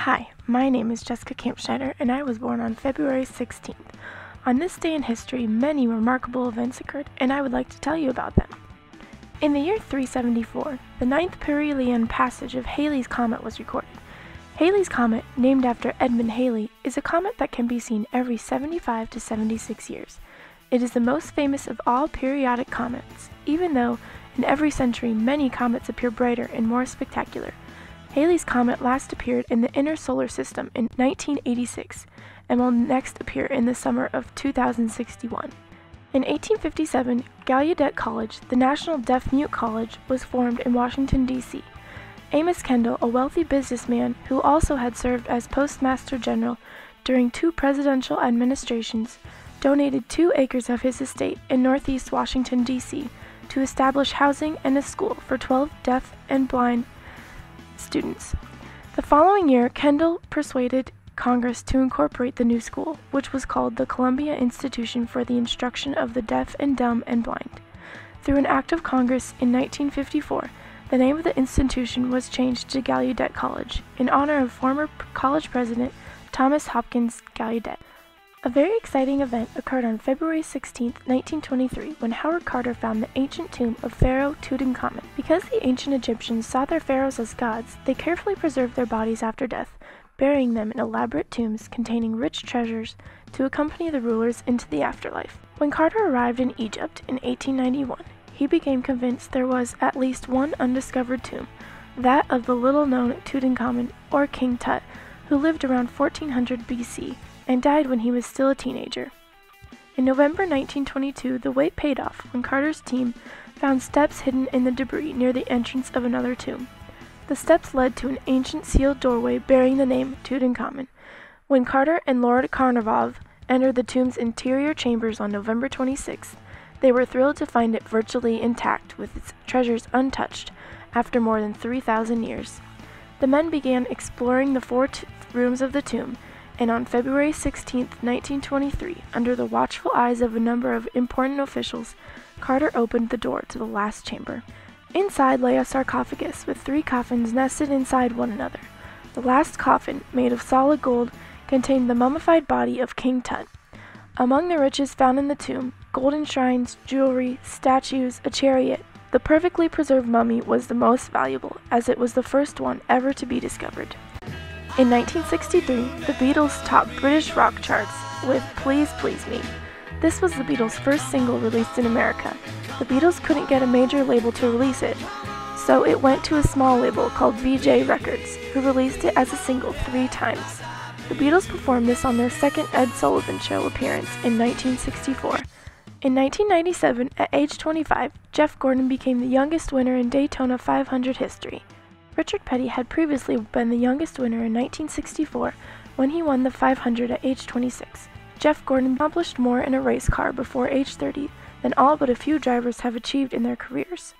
Hi, my name is Jessica Kampschneider, and I was born on February 16th. On this day in history, many remarkable events occurred, and I would like to tell you about them. In the year 374, the ninth perihelion passage of Halley's Comet was recorded. Halley's Comet, named after Edmund Halley, is a comet that can be seen every 75 to 76 years. It is the most famous of all periodic comets, even though in every century many comets appear brighter and more spectacular. Halley's Comet last appeared in the inner solar system in 1986 and will next appear in the summer of 2061. In 1857, Gallaudet College, the National Deaf-Mute College, was formed in Washington, D.C. Amos Kendall, a wealthy businessman who also had served as Postmaster General during 2 presidential administrations, donated 2 acres of his estate in northeast Washington, D.C. to establish housing and a school for 12 deaf and blind students. The following year, Kendall persuaded Congress to incorporate the new school, which was called the Columbia Institution for the Instruction of the Deaf and Dumb and Blind. Through an act of Congress in 1954, the name of the institution was changed to Gallaudet College, in honor of former college president Thomas Hopkins Gallaudet. A very exciting event occurred on February 16, 1923, when Howard Carter found the ancient tomb of Pharaoh Tutankhamun. Because the ancient Egyptians saw their pharaohs as gods, they carefully preserved their bodies after death, burying them in elaborate tombs containing rich treasures to accompany the rulers into the afterlife. When Carter arrived in Egypt in 1891, he became convinced there was at least one undiscovered tomb, that of the little-known Tutankhamun, or King Tut, who lived around 1400 BC and died when he was still a teenager. In November 1922, the wait paid off when Carter's team found steps hidden in the debris near the entrance of another tomb. The steps led to an ancient sealed doorway bearing the name Tutankhamun. When Carter and Lord Carnarvon entered the tomb's interior chambers on November 26th, they were thrilled to find it virtually intact, with its treasures untouched after more than 3,000 years. The men began exploring the 4 rooms of the tomb, and on February 16, 1923, under the watchful eyes of a number of important officials, Carter opened the door to the last chamber. Inside lay a sarcophagus with 3 coffins nested inside one another. The last coffin, made of solid gold, contained the mummified body of King Tut. Among the riches found in the tomb, golden shrines, jewelry, statues, a chariot, the perfectly preserved mummy was the most valuable, as it was the first one ever to be discovered. In 1963, the Beatles topped British rock charts with Please Please Me. This was the Beatles' first single released in America. The Beatles couldn't get a major label to release it, so it went to a small label called Vee-Jay Records, who released it as a single 3 times. The Beatles performed this on their second Ed Sullivan Show appearance in 1964. In 1997, at age 25, Jeff Gordon became the youngest winner in Daytona 500 history. Richard Petty had previously been the youngest winner in 1964 when he won the 500 at age 26. Jeff Gordon accomplished more in a race car before age 30 than all but a few drivers have achieved in their careers.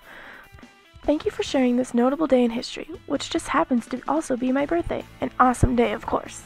Thank you for sharing this notable day in history, which just happens to also be my birthday. An awesome day, of course.